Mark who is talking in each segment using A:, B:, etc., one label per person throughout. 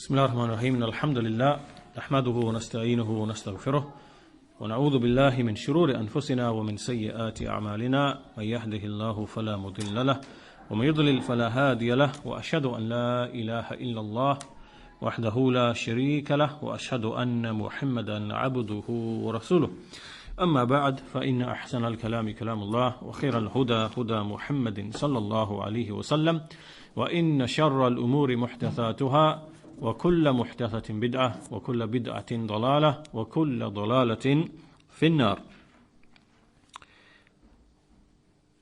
A: بسم الله الرحمن الرحيم الحمد لله نحمده ونستعينه ونستغفره ونعوذ بالله من شرور أنفسنا ومن سيئات أعمالنا من يهده الله فلا مضل له ومن يضلل فلا هادي له وأشهد أن لا إله إلا الله وحده لا شريك له وأشهد أن محمدا عبده ورسوله أما بعد فإن أحسن الكلام كلام الله وخير الهدى هدى محمد صلى الله عليه وسلم وإن شر الأمور محدثاتها وكل محدثة بدعة وكل بدعة ضلالة وكل ضلالة في النار.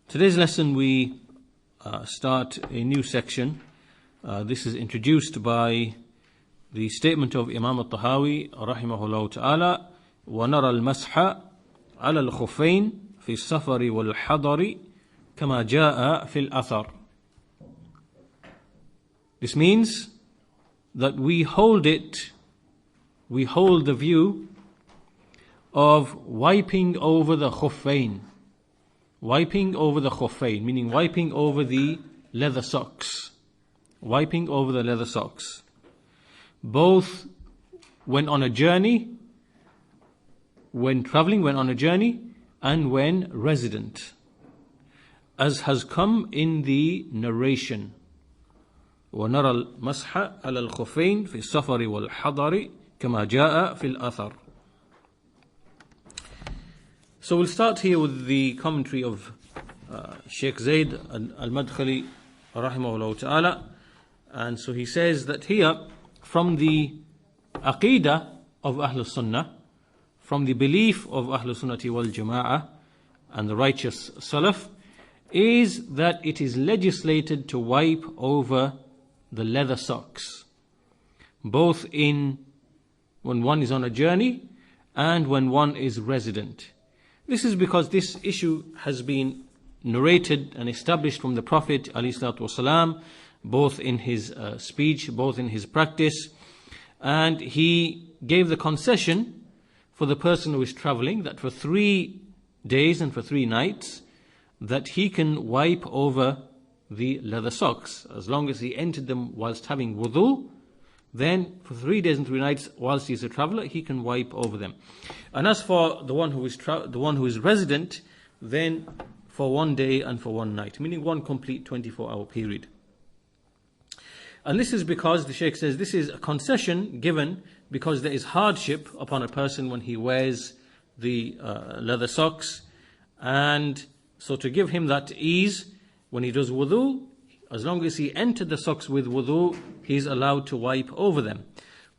A: Today's lesson we start a new section. This is introduced by the statement of Imam al-Tahawi rahimahullah ta'ala وَنَرَى الْمَسْحَ عَلَى الْخُفَّيْنِ فِي السَّفَرِ وَالْحَضَرِ كَمَا جَاءَ فِي الْأَثَرِ. This means that we hold the view of wiping over the khuffayn, meaning wiping over the leather socks, both when on a journey, when traveling, when on a journey, and when resident, as has come in the narration. وَنَرَى الْمَسْحَ عَلَى الْخُفَّيْنِ فِي السَّفَرِ وَالْحَضَرِ كَمَا جَاءَ فِي الْأَثَرِ. So we'll start here with the commentary of Shaykh Zayd al-Madkhali rahimahullah ta'ala. And so he says that here, from the Aqeedah of Ahlul Sunnah, from the belief of Ahlul Sunnati wal Jama'ah and the righteous Salaf, is that it is legislated to wipe over the leather socks, both when one is on a journey and when one is resident. This is because this issue has been narrated and established from the Prophet ﷺ, both in his speech, both in his practice, and he gave the concession for the person who is traveling that for 3 days and for 3 nights that he can wipe over the leather socks, as long as he entered them whilst having wudu. Then for 3 days and 3 nights whilst he is a traveller, he can wipe over them. And as for the one who is resident, then for 1 day and for 1 night, meaning one complete 24-hour period. And this is because the Shaykh says this is a concession given because there is hardship upon a person when he wears the leather socks, and so to give him that ease when he does wudu, as long as he entered the socks with wudu, he is allowed to wipe over them.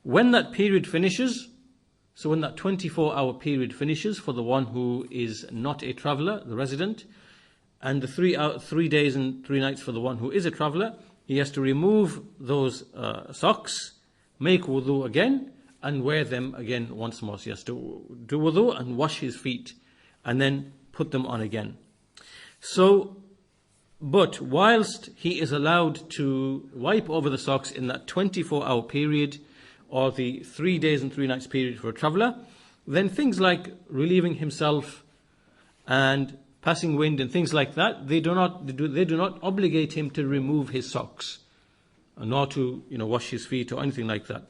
A: When that period finishes, so when that 24-hour period finishes for the one who is not a traveller, the resident, and the 3 days and 3 nights for the one who is a traveller, he has to remove those socks, make wudu again, and wear them again once more. So he has to do wudu and wash his feet, and then put them on again. So, but whilst he is allowed to wipe over the socks in that 24-hour period, or the 3 days and 3 nights period for a traveller, then things like relieving himself and passing wind and things like that, they do not obligate him to remove his socks, nor to wash his feet or anything like that.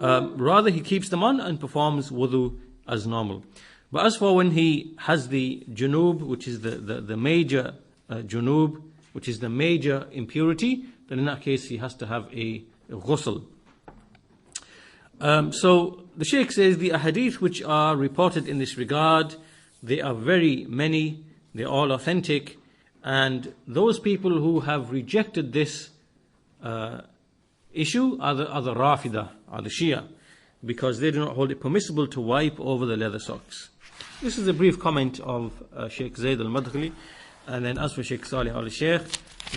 A: Rather, he keeps them on and performs wudu as normal. But as for when he has the junub, which is the major junub, which is the major impurity, then in that case he has to have a ghusl. So the Shaykh says the ahadith which are reported in this regard, they are very many, they're all authentic, and those people who have rejected this issue are the Rafidah, are the Shia, because they do not hold it permissible to wipe over the leather socks. This is a brief comment of Shaykh Zayd al-Madkhali. And then as for Shaykh Saalih Aall Ash-shyakh,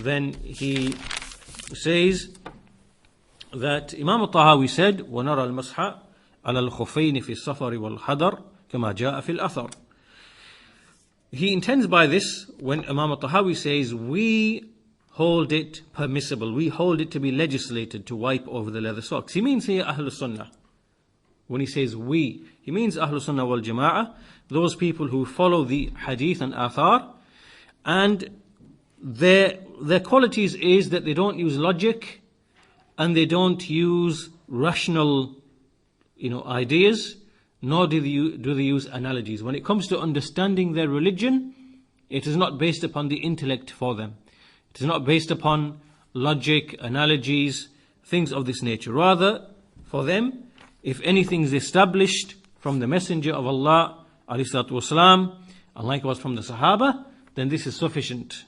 A: then he says that Imam al-Tahawi said, وَنَرَى الْمَسْحَ عَلَى الْخُفَّيْنِ فِي السَّفَرِ وَالْحَضَرِ كَمَا جَاءَ فِي الْأَثَرِ. He intends by this, when Imam al-Tahawi says, we hold it permissible, we hold it to be legislated to wipe over the leather socks. He means here Ahlul Sunnah. When he says we, he means Ahlul Sunnah wal Jama'ah, those people who follow the hadith and athar, and their qualities is that they don't use logic and they don't use rational, ideas, nor do they use analogies. When it comes to understanding their religion, it is not based upon the intellect for them. It is not based upon logic, analogies, things of this nature. Rather, for them, if anything is established from the Messenger of Allah, ﷺ, and likewise from the Sahaba, then this is sufficient.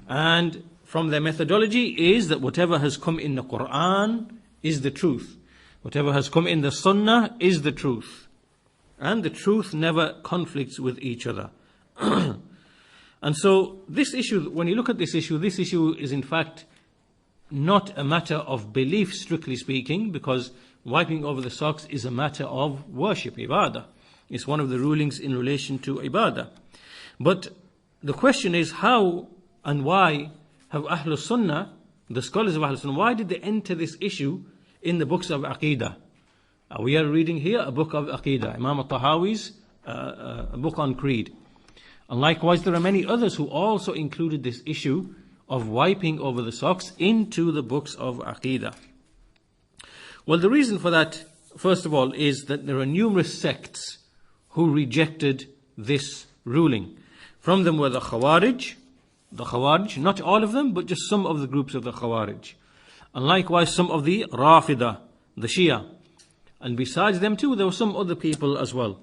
A: And from their methodology is that whatever has come in the Quran is the truth. Whatever has come in the Sunnah is the truth. And the truth never conflicts with each other. And so this issue, when you look at this issue is in fact not a matter of belief, strictly speaking, because wiping over the socks is a matter of worship, ibadah. It's one of the rulings in relation to ibadah. But the question is, how and why have Ahlul Sunnah, the scholars of Ahlul Sunnah, why did they enter this issue in the books of Aqeedah? We are reading here a book of Aqeedah, Imam al-Tahawiy's a book on creed. And likewise, there are many others who also included this issue of wiping over the socks into the books of Aqeedah. Well, the reason for that, first of all, is that there are numerous sects who rejected this ruling. From them were the Khawarij, not all of them, but just some of the groups of the Khawarij. And likewise, some of the Rafidah, the Shia. And besides them too, there were some other people as well.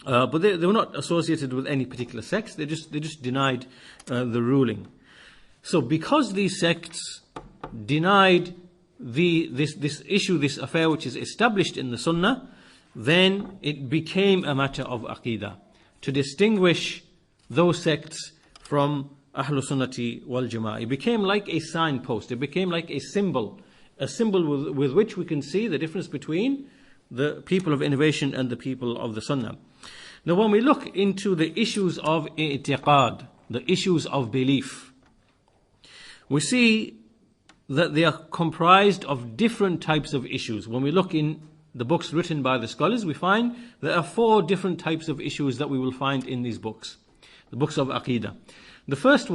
A: But they were not associated with any particular sects. They just denied the ruling. So because these sects denied this issue, this affair which is established in the Sunnah, then it became a matter of Aqeedah to distinguish those sects from Ahlul Sunnati wal Jama'ah. It became like a signpost. It became like a symbol with which we can see the difference between the people of innovation and the people of the Sunnah. Now, when we look into the issues of i'tiqad, the issues of belief, we see that they are comprised of different types of issues. When we look in the books written by the scholars, we find there are 4 different types of issues that we will find in these books, the books of Aqeedah. The first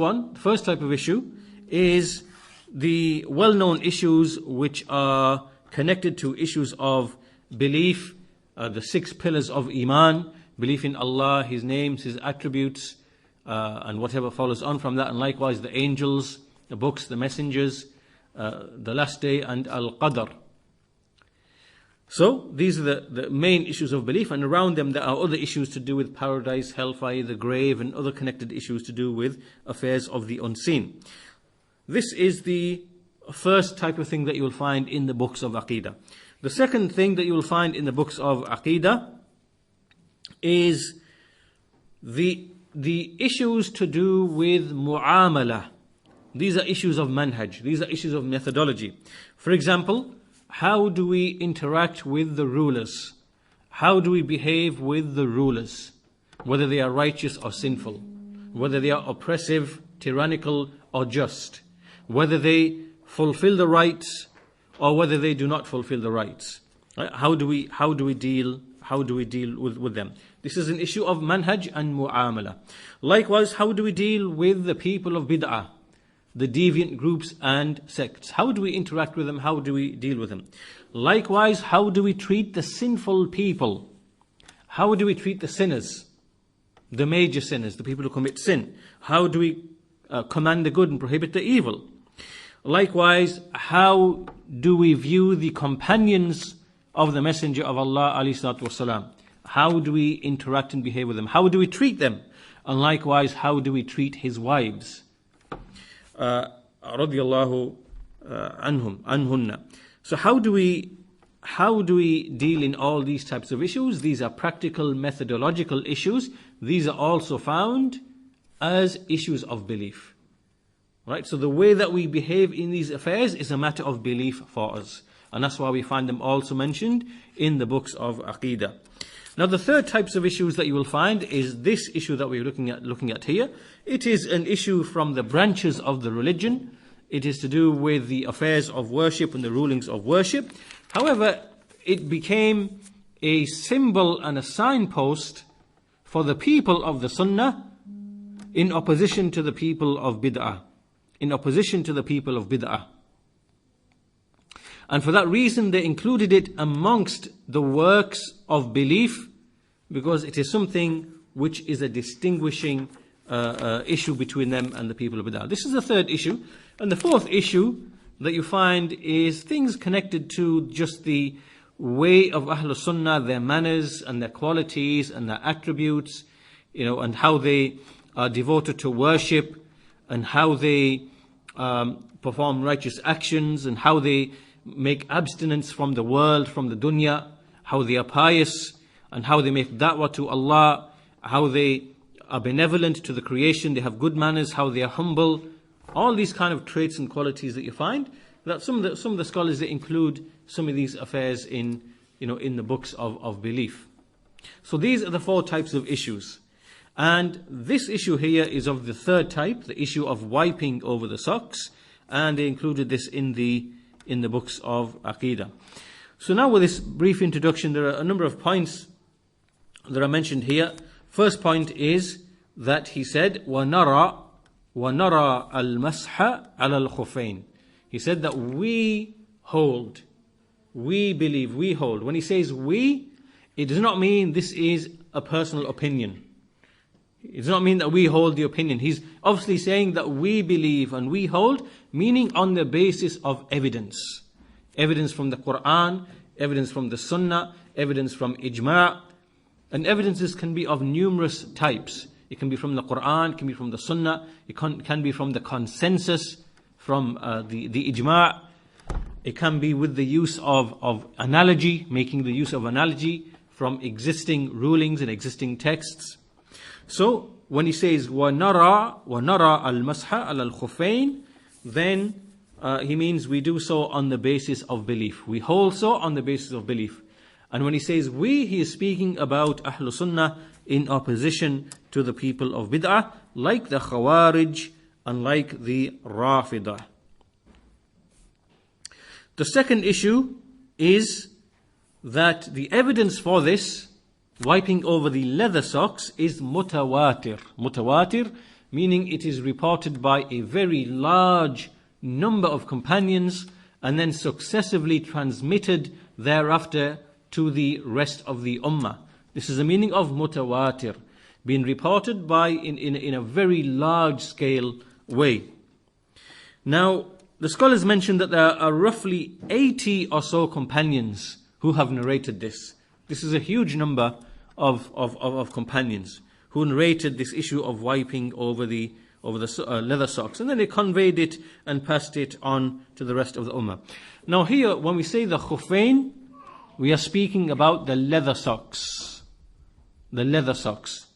A: type of issue is the well-known issues which are connected to issues of belief, the 6 pillars of Iman, belief in Allah, His names, His attributes, and whatever follows on from that, and likewise the angels, the books, the messengers, the last day, and al-Qadr. So these are the main issues of belief, and around them there are other issues to do with paradise, hellfire, the grave, and other connected issues to do with affairs of the unseen. This is the first type of thing that you will find in the books of Aqeedah. The second thing that you will find in the books of Aqeedah is the issues to do with mu'amala. These are issues of manhaj. These are issues of methodology. For example, how do we interact with the rulers? How do we behave with the rulers? Whether they are righteous or sinful, whether they are oppressive, tyrannical or just, whether they fulfill the rights or whether they do not fulfill the rights. How do we deal with them? This is an issue of manhaj and mu'amala. Likewise, how do we deal with the people of bid'ah, the deviant groups and sects? How do we interact with them? How do we deal with them? Likewise, how do we treat the sinful people? How do we treat the sinners, the major sinners, the people who commit sin? How do we command the good and prohibit the evil? Likewise, how do we view the companions of the Messenger of Allah ﷺ? How do we interact and behave with them? How do we treat them? And likewise, how do we treat his wives? Radiyallahu anhunna. So how do we deal in all these types of issues? These are practical, methodological issues. These are also found as issues of belief. Right? So the way that we behave in these affairs is a matter of belief for us. And that's why we find them also mentioned in the books of Aqeedah. Now the third types of issues that you will find is this issue that we're looking at here. It is an issue from the branches of the religion. It is to do with the affairs of worship and the rulings of worship. However, it became a symbol and a signpost for the people of the Sunnah in opposition to the people of bid'ah. And for that reason, they included it amongst the works of belief, because it is something which is a distinguishing issue between them and the people of Bid'ah. This is the third issue. And the fourth issue that you find is things connected to just the way of Ahlul Sunnah, their manners and their qualities and their attributes, and how they are devoted to worship, and how they perform righteous actions, and how they make abstinence from the world, from the dunya, how they are pious, and how they make da'wah to Allah, how they are benevolent to the creation, they have good manners, how they are humble. All these kind of traits and qualities that you find, that some of the scholars, they include some of these affairs in the books of belief. So these are the four types of issues. And this issue here is of the third type, the issue of wiping over the socks, and they included this in the books of Aqeedah. So now with this brief introduction, there are a number of points that are mentioned here. First point is that he said, وَنَرَى الْمَسْحَ عَلَى الْخُفَيْنِ. He said that we hold, we believe, we hold. When he says we, it does not mean this is a personal opinion. It does not mean that we hold the opinion. He's obviously saying that we believe and we hold, meaning on the basis of evidence. Evidence from the Quran, evidence from the Sunnah, evidence from Ijma'. And evidences can be of numerous types. It can be from the Quran, it can be from the Sunnah, it can be from the consensus, from the Ijma'. It can be with the use of analogy, making the use of analogy from existing rulings and existing texts. So when he says وَنَرَى الْمَسْحَ عَلَى الْخُفَيْنِ, then he means we do so on the basis of belief. We hold so on the basis of belief. And when he says we, he is speaking about Ahlul Sunnah in opposition to the people of Bid'ah, like the Khawarij and like the Rafidah. The second issue is that the evidence for this, wiping over the leather socks, is mutawatir. Mutawatir, meaning it is reported by a very large number of companions and then successively transmitted thereafter to the rest of the ummah. This is the meaning of mutawatir, being reported by in a very large scale way. Now, the scholars mentioned that there are roughly 80 or so companions who have narrated this. This is a huge number of companions who narrated this issue of wiping over the leather socks, and then they conveyed it and passed it on to the rest of the ummah. Now here, when we say the khufayn, we are speaking about the leather socks. The leather socks.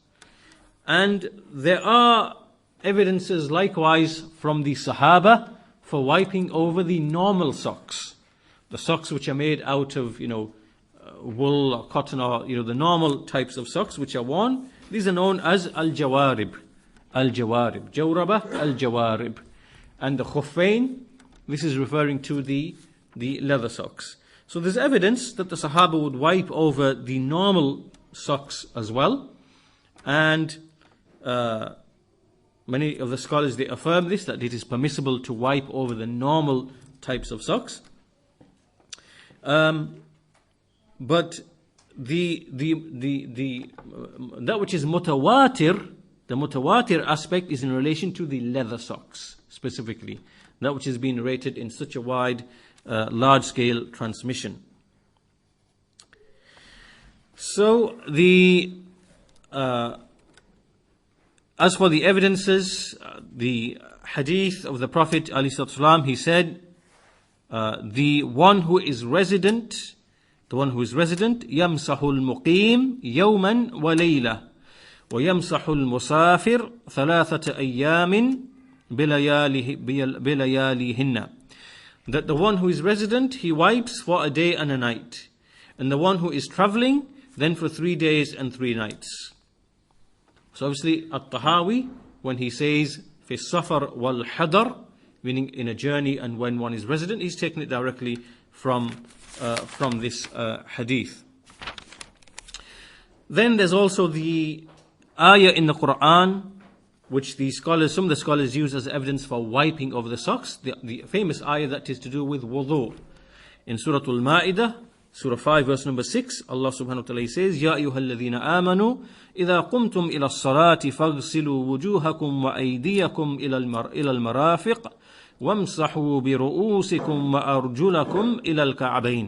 A: And there are evidences likewise from the Sahaba for wiping over the normal socks. The socks which are made out of, wool or cotton, or, the normal types of socks which are worn. These are known as al-jawarib. Al-jawarib. Jawraba al-jawarib. And the khufayn, this is referring to the leather socks. So there's evidence that the Sahaba would wipe over the normal socks as well. And many of the scholars, they affirm this, that it is permissible to wipe over the normal types of socks. But that which is mutawatir, the mutawatir aspect is in relation to the leather socks specifically. That which has been rated in such a wide, large-scale transmission. So as for the evidences, the hadith of the Prophet ﷺ, he said, the one who is resident, يمسح المقيم يوما وليلة ويمسح المسافر ثلاثة أيام بلياليهن. That the one who is resident, he wipes for a day and a night, and the one who is travelling, then for 3 days and 3 nights. So obviously at-Tahawi, when he says fi safar wal hadar, meaning in a journey and when one is resident, he's taken it directly from this hadith. Then there's also the ayah in the Quran, which some of the scholars use as evidence for wiping over the socks. The famous ayah that is to do with wudu. In Surah Al-Ma'idah, Surah 5, verse number 6, Allah subhanahu wa ta'ala says, يَا أَيُّهَا الَّذِينَ آمَنُوا إِذَا قُمْتُمْ إِلَى الصَّلَاةِ فَاغْسِلُوا وُجُوهَكُمْ وَأَيْدِيَكُمْ إِلَى الْمَرَافِقِ وَامْسَحُوا بِرُؤُوسِكُمْ وَأَرْجُلَكُمْ إِلَى الْكَعْبَيْنِ.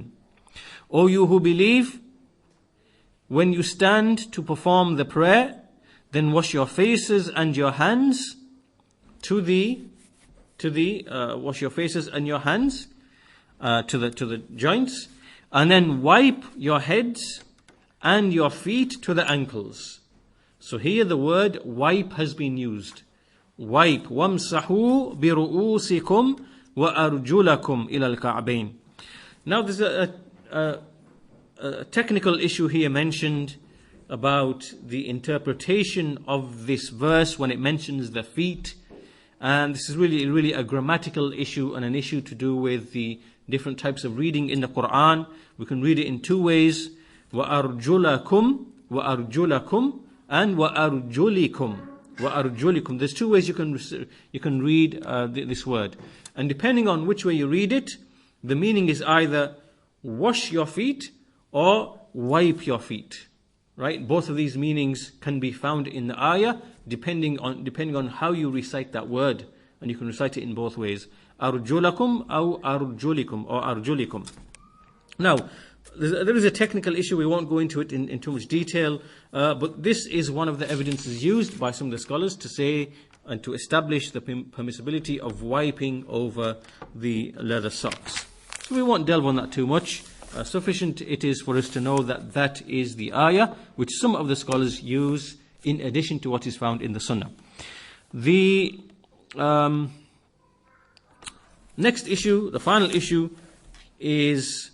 A: O you who believe, when you stand to perform the prayer, then wash your faces and your hands wash your faces and your hands to the joints, and then wipe your heads and your feet to the ankles. So here the word wipe has been used. Wipe. وَامْسَحُوا بِرُؤُوسِكُمْ وَأَرْجُلَكُمْ إِلَى الْكَعْبَيْنِ. Now there's a technical issue here mentioned about the interpretation of this verse when it mentions the feet. And this is really a grammatical issue and an issue to do with the different types of reading in the Quran. We can read it in two ways: وَأَرْجُلَكُمْ and وَأَرْجُلِكُمْ. There's two ways you can read this word, and depending on which way you read it, the meaning is either wash your feet or wipe your feet. Right? Both of these meanings can be found in the ayah, depending on how you recite that word, and you can recite it in both ways: arjulakum or arjulikum. Now, there is a technical issue. We won't go into it in too much detail, but this is one of the evidences used by some of the scholars to say and to establish the permissibility of wiping over the leather socks. So we won't delve on that too much. Sufficient it is for us to know that that is the ayah which some of the scholars use in addition to what is found in the Sunnah. The next issue, the final issue, is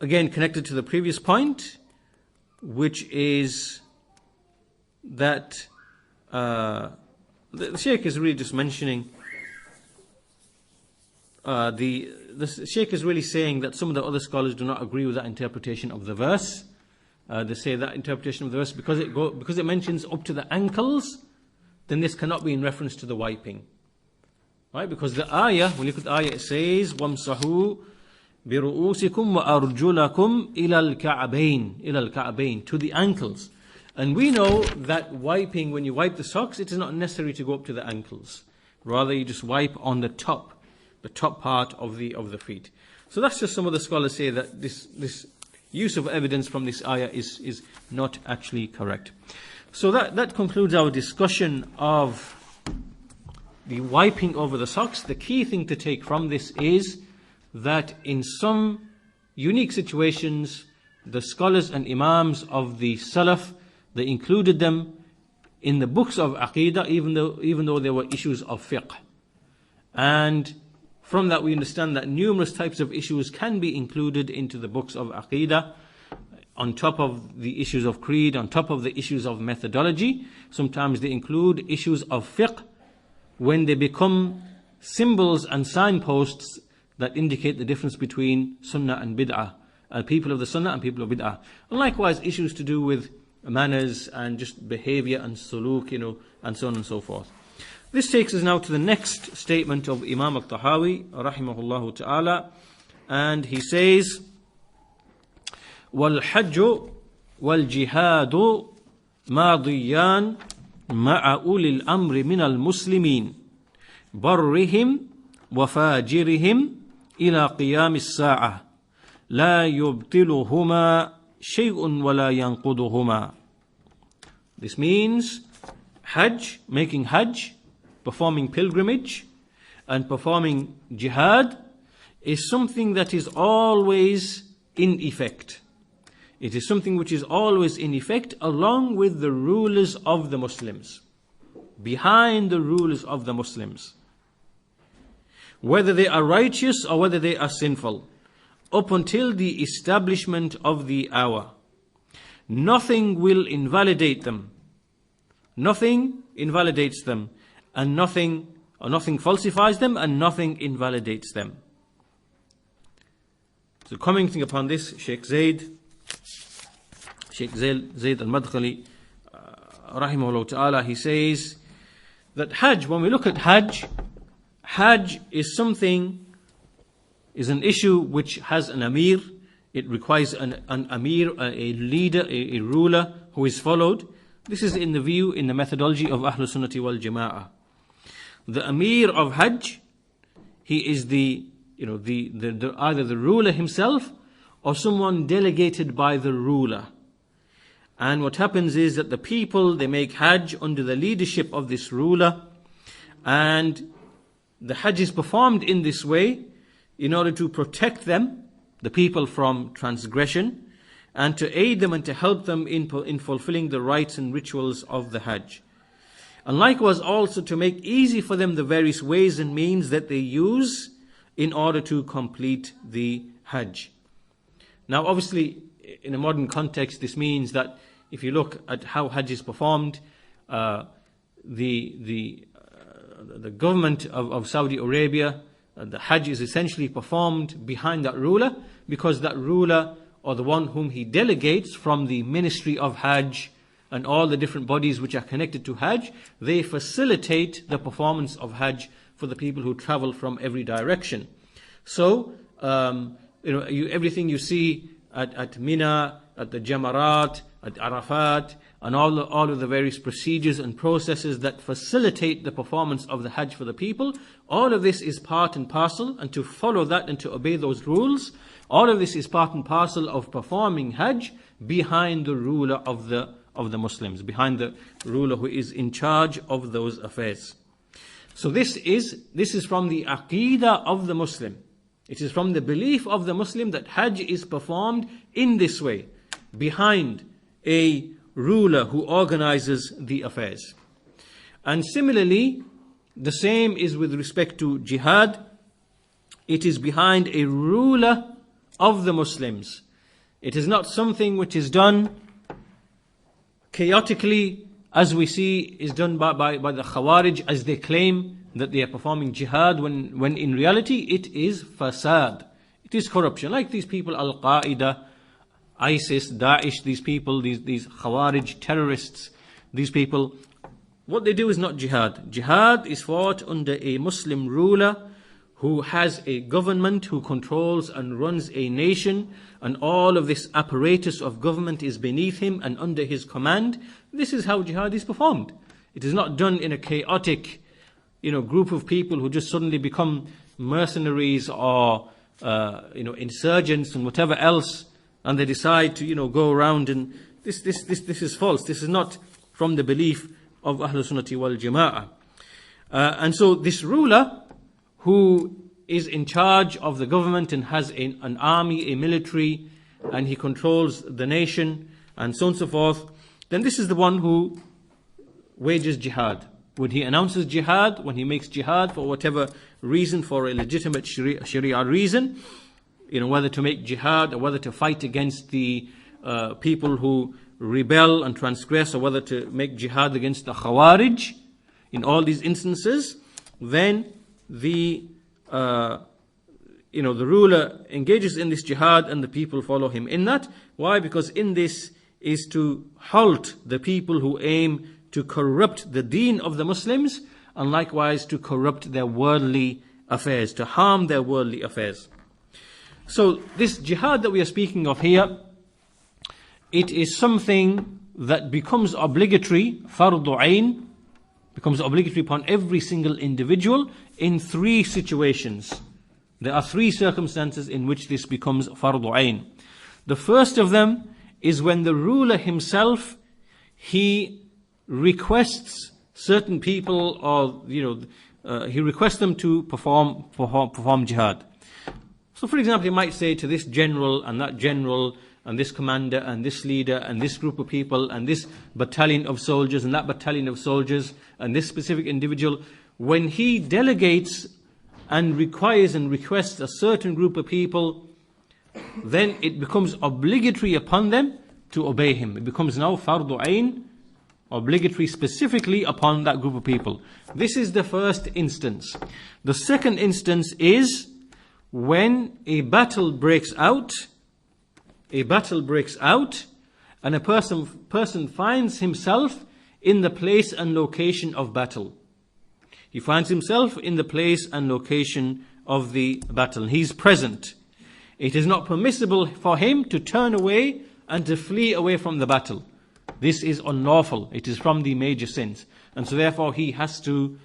A: again connected to the previous point, which is that the Shaykh is really just mentioning the Shaykh is really saying that some of the other scholars do not agree with that interpretation of the verse. They say that interpretation of the verse, because it mentions up to the ankles, then this cannot be in reference to the wiping. Right? Because the ayah, when you look at the ayah, it says, وَامْسَحُوا بِرُؤُوسِكُمْ وَأَرْجُلَكُمْ إِلَى الْكَعْبَيْنِ, to the ankles. And we know that wiping, when you wipe the socks, it is not necessary to go up to the ankles. Rather, you just wipe on the top part of the feet. So that's just some of the scholars say that this use of evidence from this ayah is not actually correct. So that concludes our discussion of the wiping over the socks. The key thing to take from this is that in some unique situations, the scholars and imams of the Salaf, they included them in the books of Aqeedah, even though there were issues of fiqh. And from that we understand that numerous types of issues can be included into the books of Aqeedah, on top of the issues of creed, on top of the issues of methodology. Sometimes they include issues of fiqh when they become symbols and signposts that indicate the difference between sunnah and bid'ah, people of the sunnah and people of bid'ah. And likewise issues to do with manners and just behavior and suluk, and so on and so forth. This takes us now to the next statement of Imam al-Tahawi, rahimahullah ta'ala, and he says, وَالْحَجُّ وَالْجِهَادُ مَاضِيَّانِ مَعَ أُولِي الْأَمْرِ مِنَ الْمُسْلِمِينَ بَرِّهِمْ وَفَاجِرِهِمْ إِلَى قِيَامِ السَّاعَةِ لَا يُبْطِلُهُمَا شَيْءٌ وَلَا يَنْقُضُهُمَا. This means Hajj, making Hajj, performing pilgrimage and performing jihad is something that is always in effect. It is something which is always in effect along with the rulers of the Muslims, behind the rulers of the Muslims, whether they are righteous or whether they are sinful, up until the establishment of the hour. Nothing will invalidate them. Nothing invalidates them, and nothing falsifies them, and nothing invalidates them. So commenting upon this, Shaykh Zayd al-Madkhali, rahimahullah ta'ala, he says that Hajj, when we look at Hajj is something is an issue which has an amir. It requires an amir, a leader, a ruler who is followed. This is in the view, in the methodology of Ahlul Sunnati wal Jama'ah. The amir of Hajj, he is either the ruler himself or someone delegated by the ruler. And what happens is that the people, they make Hajj under the leadership of this ruler, and the Hajj is performed in this way in order to protect them, the people, from transgression, and to aid them and to help them in fulfilling the rites and rituals of the Hajj. And likewise also to make easy for them the various ways and means that they use in order to complete the Hajj. Now obviously, in a modern context, this means that if you look at how Hajj is performed, the government of Saudi Arabia, the Hajj is essentially performed behind that ruler, because that ruler, or the one whom he delegates from the Ministry of Hajj and all the different bodies which are connected to Hajj, they facilitate the performance of Hajj for the people who travel from every direction. So, everything you see at Mina, at the Jamarat, at Arafat, and all of the various procedures and processes that facilitate the performance of the Hajj for the people, all of this is part and parcel, and to follow that and to obey those rules, all of this is part and parcel of performing Hajj behind the ruler of the Muslims, behind the ruler who is in charge of those affairs. So this is from the Aqeedah of the Muslim. It is from the belief of the Muslim that Hajj is performed in this way, behind a ruler who organizes the affairs. And similarly, the same is with respect to jihad. It is behind a ruler of the Muslims. It is not something which is done chaotically, as we see is done by the Khawarij, as they claim that they are performing jihad, when in reality it is fasad. It is corruption. Like these people, Al-Qaeda, ISIS, Daesh, these people, these Khawarij terrorists, these people, what they do is not jihad. Jihad is fought under a Muslim ruler who has a government, who controls and runs a nation, and all of this apparatus of government is beneath him and under his command. This is how jihad is performed. It is not done in a chaotic, group of people who just suddenly become mercenaries or, insurgents and whatever else, and they decide to, go around, and this is false. This is not from the belief of Ahlul Sunnati wal Jama'ah. And so this ruler, who is in charge of the government and has an army, a military, and he controls the nation, and so on and so forth, then this is the one who wages jihad. When he announces jihad, when he makes jihad for whatever reason, for a legitimate Sharia reason, whether to make jihad or whether to fight against the people who rebel and transgress, or whether to make jihad against the Khawarij, in all these instances, then the ruler engages in this jihad and the people follow him in that. Why? Because in this is to halt the people who aim to corrupt the deen of the Muslims, and likewise to corrupt their worldly affairs, to harm their worldly affairs. So this jihad that we are speaking of here, it is something that becomes obligatory, fardu ayn, becomes obligatory upon every single individual in 3 situations. There are 3 circumstances in which this becomes fardu ayn. The first of them is when the ruler himself, he requests certain people, or he requests them to perform jihad. So for example, he might say to this general and that general, and this commander and this leader and this group of people and this battalion of soldiers and that battalion of soldiers and this specific individual, when he delegates and requires and requests a certain group of people, then it becomes obligatory upon them to obey him. It becomes now fardu ayn, obligatory specifically upon that group of people. This is the first instance. The second instance is when a battle breaks out, and a person finds himself in the place and location of battle. He finds himself in the place and location battle. He's present. It is not permissible for him to turn away and to flee away from the battle. This is unlawful. It is from the major sins. And so therefore he has to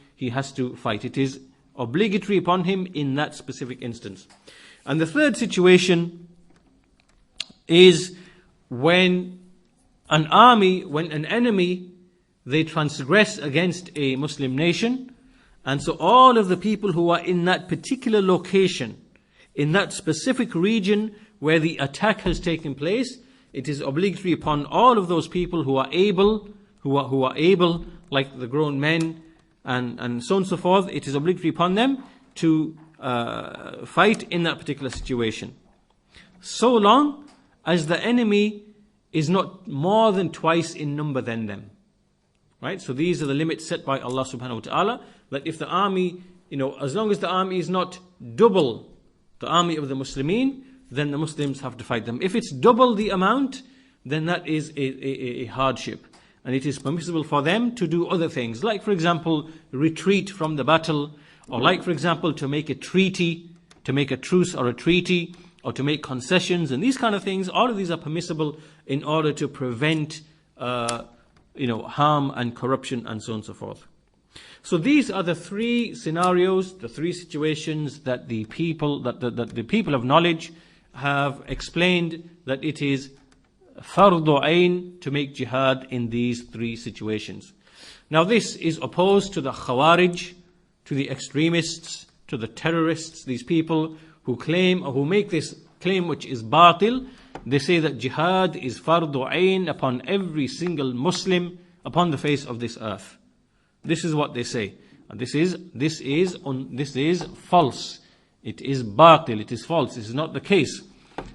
A: fight. It is obligatory upon him in that specific instance. And the third situation is when an enemy, they transgress against a Muslim nation, and so all of the people who are in that particular location, in that specific region where the attack has taken place, it is obligatory upon all of those people who are able, like the grown men and so on and so forth, it is obligatory upon them to fight in that particular situation. So long as the enemy is not more than twice in number than them. Right? So these are the limits set by Allah subhanahu wa ta'ala, that if the army, as long as the army is not double the army of the Muslimin, then the Muslims have to fight them. If it's double the amount, then that is a hardship. And it is permissible for them to do other things, like for example, retreat from the battle, or like for example, to make a treaty, to make a truce or a treaty, or to make concessions, and these kind of things. All of these are permissible in order to prevent harm and corruption and so on and so forth. So these are the three scenarios, the three situations that the people of knowledge have explained that it is fardu ayn to make jihad in these three situations. Now this is opposed to the Khawarij, to the extremists, to the terrorists, these people who claim or who make this claim which is batil. They say that jihad is fardu ayn upon every single Muslim upon the face of this earth. This is what they say. And this is false. It is batil, it is false. This is not the case.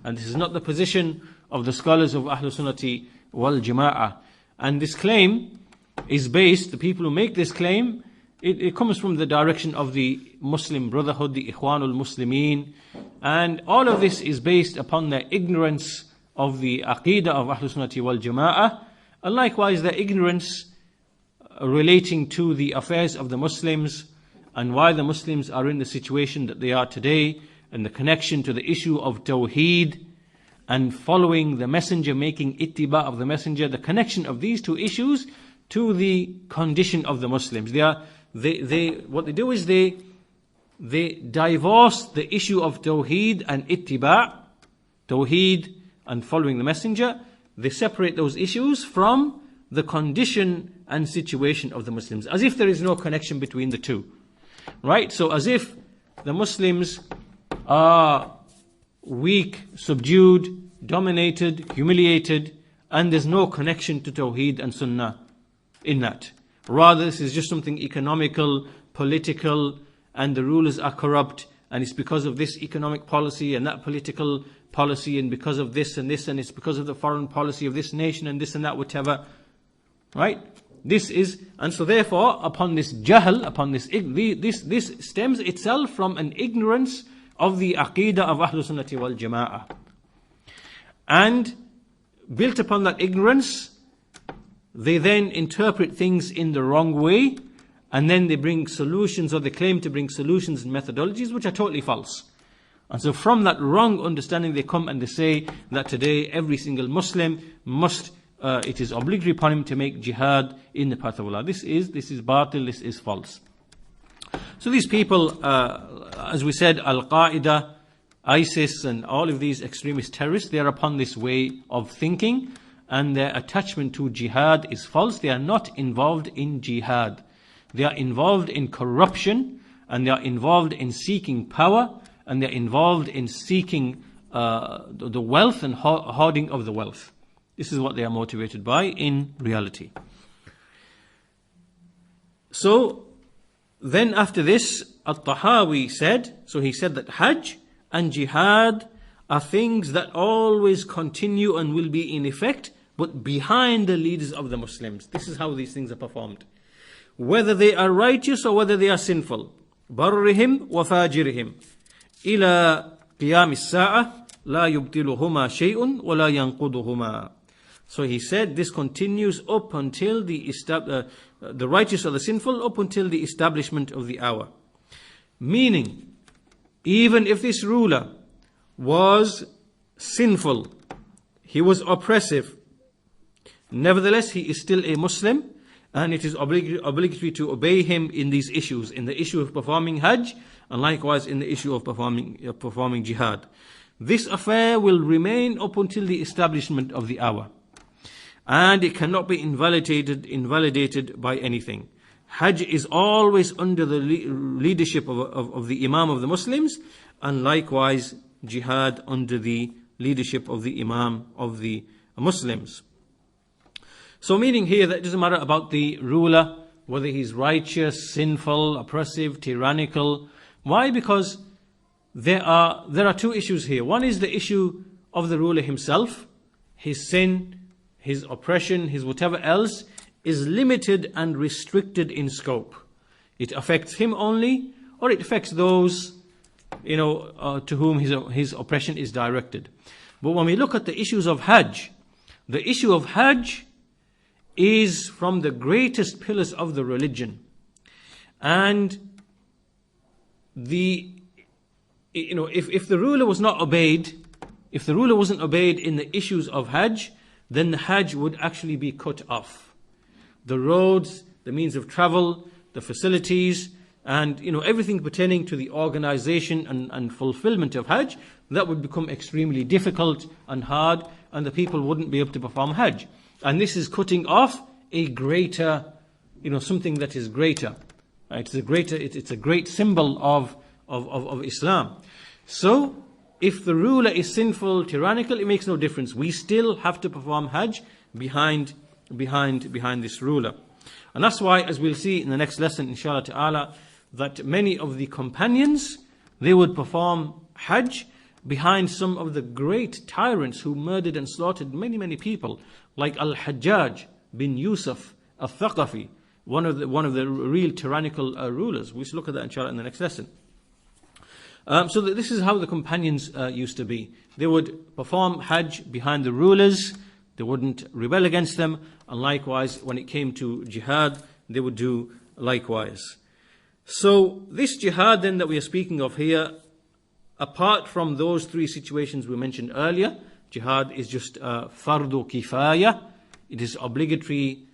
A: And this is not the position of the scholars of Ahlul Sunnati wal Jama'ah. And this claim is based, the people who make this claim, it comes from the direction of the Muslim Brotherhood, the Ikhwanul Muslimin. And all of this is based upon their ignorance of the Aqeedah of Ahlul Sunnati wal Jama'ah, and likewise their ignorance relating to the affairs of the Muslims and why the Muslims are in the situation that they are today, and the connection to the issue of Tawheed and following the Messenger, making ittiba of the Messenger, the connection of these two issues to the condition of the Muslims. What they do is they divorce the issue of Tawheed and ittiba, Tawheed and following the Messenger. They separate those issues from the condition and situation of the Muslims, as if there is no connection between the two. Right? So as if the Muslims are weak, subdued, dominated, humiliated, and there's no connection to Tawheed and Sunnah in that. Rather, this is just something economical, political, and the rulers are corrupt, and it's because of this economic policy and that political policy, and because of this, and it's because of the foreign policy of this nation and this and that, whatever. Right? And so therefore, upon this jahl, this stems itself from an ignorance of the Aqeedah of Ahlul Sunnati wal Jama'ah. And built upon that ignorance, they then interpret things in the wrong way, and then they bring solutions, or they claim to bring solutions and methodologies which are totally false. And so from that wrong understanding, they come and they say that today every single Muslim must, it is obligatory upon him to make jihad in the path of Allah. This is batil, this is false. So these people, as we said, Al-Qaeda, ISIS, and all of these extremist terrorists, they are upon this way of thinking, and their attachment to jihad is false. They are not involved in jihad. They are involved in corruption, and they are involved in seeking power, and they are involved in seeking the wealth and hoarding of the wealth. This is what they are motivated by in reality. So then after this, At-Tahawi said, so he said that Hajj and Jihad are things that always continue and will be in effect, but behind the leaders of the Muslims. This is how these things are performed. Whether they are righteous or whether they are sinful. Barrihim wa fajirihim. Ila qiyam as-sa'ah la yubtiluhuma shay'un wa la yanquduhuma. So he said this continues up until the righteous or the sinful, up until the establishment of the hour. Meaning even if this ruler was sinful, he was oppressive, nevertheless he is still a Muslim, and it is obligatory to obey him in these issues, in the issue of performing Hajj, and likewise in the issue of performing jihad. This affair will remain up until the establishment of the hour, and it cannot be invalidated by anything. Hajj is always under the leadership of the Imam of the Muslims, and likewise jihad under the leadership of the Imam of the Muslims. So meaning here that it doesn't matter about the ruler, whether he's righteous, sinful, oppressive, tyrannical. Why? Because there are two issues here. One is the issue of the ruler himself. His sin, his oppression, his whatever else is limited and restricted in scope. It affects him only, or it affects those to whom his oppression is directed. But when we look at the issues of Hajj, the issue of Hajj is from the greatest pillars of the religion. And if the ruler was not obeyed, if the ruler wasn't obeyed in the issues of Hajj, then the Hajj would actually be cut off. The roads, the means of travel, the facilities, and everything pertaining to the organization and fulfillment of Hajj, that would become extremely difficult and hard, and the people wouldn't be able to perform Hajj. And this is cutting off a greater, something that is greater. Right? It's a great symbol of Islam. So, if the ruler is sinful, tyrannical, it makes no difference. We still have to perform Hajj behind this ruler. And that's why, as we'll see in the next lesson, inshallah ta'ala, that many of the companions, they would perform Hajj behind some of the great tyrants who murdered and slaughtered many people, like Al-Hajjaj bin Yusuf al-Thaqafi, one of the real tyrannical rulers. We shall look at that inshallah in the next lesson. So this is how the companions used to be. They would perform Hajj behind the rulers. They wouldn't rebel against them, and likewise when it came to jihad, they would do likewise. So this jihad then that we are speaking of here, apart from those three situations we mentioned earlier, jihad is just fardu kifaya. It is obligatory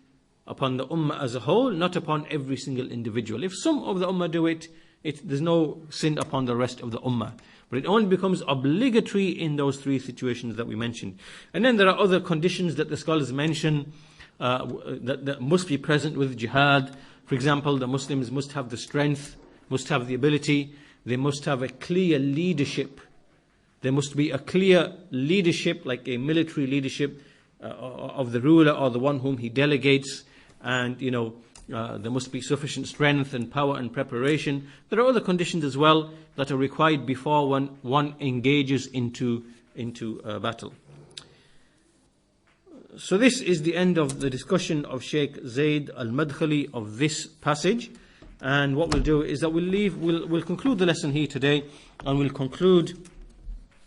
A: upon the ummah as a whole, not upon every single individual. If some of the ummah do it, there's no sin upon the rest of the ummah. But it only becomes obligatory in those three situations that we mentioned. And then there are other conditions that the scholars mention that must be present with jihad. For example, the Muslims must have the strength, must have the ability, they must have a clear leadership. There must be a clear leadership, like a military leadership of the ruler or the one whom he delegates. And, there must be sufficient strength and power and preparation. There are other conditions as well that are required before one engages into battle. So this is the end of the discussion of Shaykh Zayd al-Madkhali of this passage. And what we'll do is that we'll conclude the lesson here today, and we'll conclude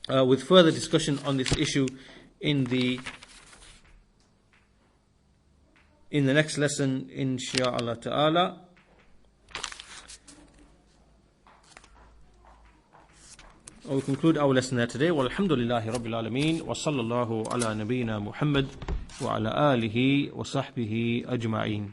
A: with further discussion on this issue in the next lesson, insha'Allah ta'ala. We'll conclude our lesson there today. Walhamdulillahi Rabbil Alameen. Wa sallallahu ala nabiyyina Muhammad wa ala alihi wa sahbihi ajma'een.